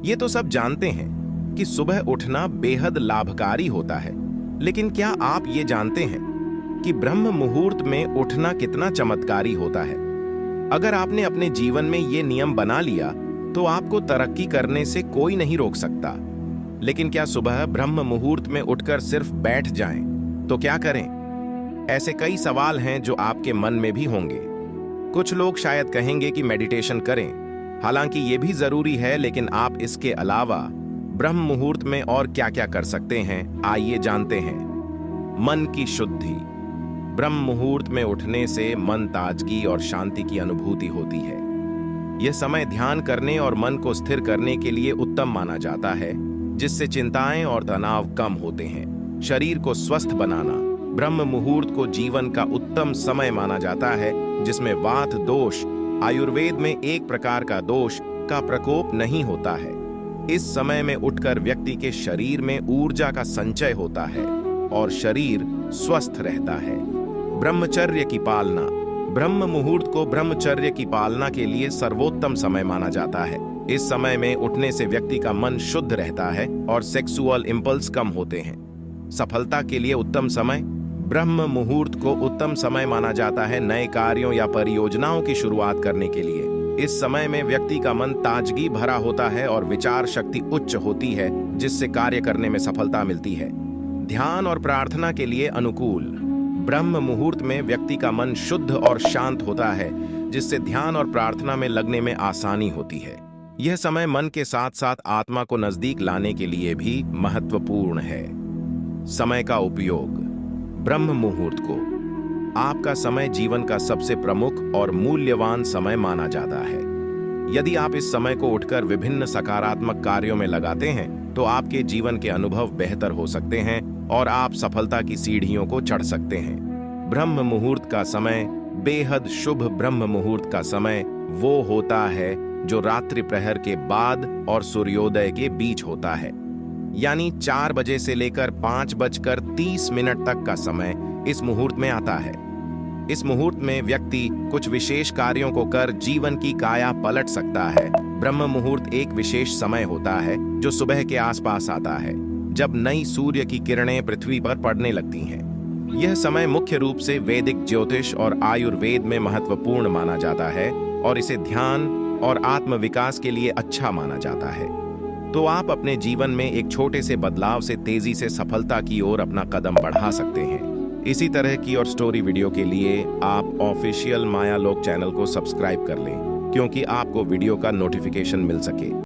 ये तो सब जानते हैं कि सुबह उठना बेहद लाभकारी होता है, लेकिन क्या आप ये जानते हैं कि ब्रह्म मुहूर्त में उठना कितना चमत्कारी होता है? अगर आपने अपने जीवन में ये नियम बना लिया तो आपको तरक्की करने से कोई नहीं रोक सकता। लेकिन क्या सुबह ब्रह्म मुहूर्त में उठकर सिर्फ बैठ जाएं तो क्या करें? ऐसे कई सवाल हैं जो आपके मन में भी होंगे। कुछ लोग शायद कहेंगे कि मेडिटेशन करें, हालांकि ये भी जरूरी है, लेकिन आप इसके अलावा ब्रह्म मुहूर्त में और क्या-क्या कर सकते हैं, आइए जानते हैं। मन की शुद्धि। ब्रह्म मुहूर्त में उठने से मन ताजगी और शांति की अनुभूति होती है। यह समय ध्यान करने और मन को स्थिर करने के लिए उत्तम माना जाता है, जिससे चिंताएं और तनाव कम होते हैं। शरीर को स्वस्थ बनाना। ब्रह्म मुहूर्त को जीवन का उत्तम समय माना जाता है, जिसमें वात दोष, आयुर्वेद में एक प्रकार का दोष का प्रकोप नहीं होता है। इस समय में उठकर व्यक्ति के शरीर में ऊर्जा का संचय होता है और शरीर स्वस्थ रहता है। ब्रह्मचर्य की पालना। ब्रह्म मुहूर्त को ब्रह्मचर्य की पालना के लिए सर्वोत्तम समय माना जाता है। इस समय में उठने से व्यक्ति का मन शुद्ध रहता है और सेक्सुअल इंपल्स कम होते हैं। सफलता के लिए उत्तम समय। ब्रह्म मुहूर्त को उत्तम समय माना जाता है नए कार्यों या परियोजनाओं की शुरुआत करने के लिए। इस समय में व्यक्ति का मन ताजगी भरा होता है और विचार शक्ति उच्च होती है, जिससे कार्य करने में सफलता मिलती है। ध्यान और प्रार्थना के लिए अनुकूल। ब्रह्म मुहूर्त में व्यक्ति का मन शुद्ध और शांत होता है, जिससे ध्यान और प्रार्थना में लगने में आसानी होती है। यह समय मन के साथ साथ आत्मा को नजदीक लाने के लिए भी महत्वपूर्ण है। समय का उपयोग। ब्रह्म मुहूर्त को आपका समय जीवन का सबसे प्रमुख और मूल्यवान समय माना जाता है। यदि आप इस समय को उठकर विभिन्न सकारात्मक कार्यों में लगाते हैं तो आपके जीवन के अनुभव बेहतर हो सकते हैं और आप सफलता की सीढ़ियों को चढ़ सकते हैं। ब्रह्म मुहूर्त का समय बेहद शुभ। ब्रह्म मुहूर्त का समय वो होता है जो रात्रि प्रहर के बाद और सूर्योदय के बीच होता है, यानी 4 बजे से लेकर 5:30 तक का समय इस मुहूर्त में आता है। इस मुहूर्त में व्यक्ति कुछ विशेष कार्यों को कर जीवन की काया पलट सकता है। ब्रह्म मुहूर्त एक विशेष समय होता है जो सुबह के आसपास आता है, जब नई सूर्य की किरणें पृथ्वी पर पड़ने लगती हैं। यह समय मुख्य रूप से वैदिक ज्योतिष और आयुर्वेद में महत्वपूर्ण माना जाता है और इसे ध्यान और आत्म विकास के लिए अच्छा माना जाता है। तो आप अपने जीवन में एक छोटे से बदलाव से तेजी से सफलता की ओर अपना कदम बढ़ा सकते हैं। इसी तरह की और स्टोरी वीडियो के लिए आप ऑफिशियल माया लोक चैनल को सब्सक्राइब कर लें, क्योंकि आपको वीडियो का नोटिफिकेशन मिल सके।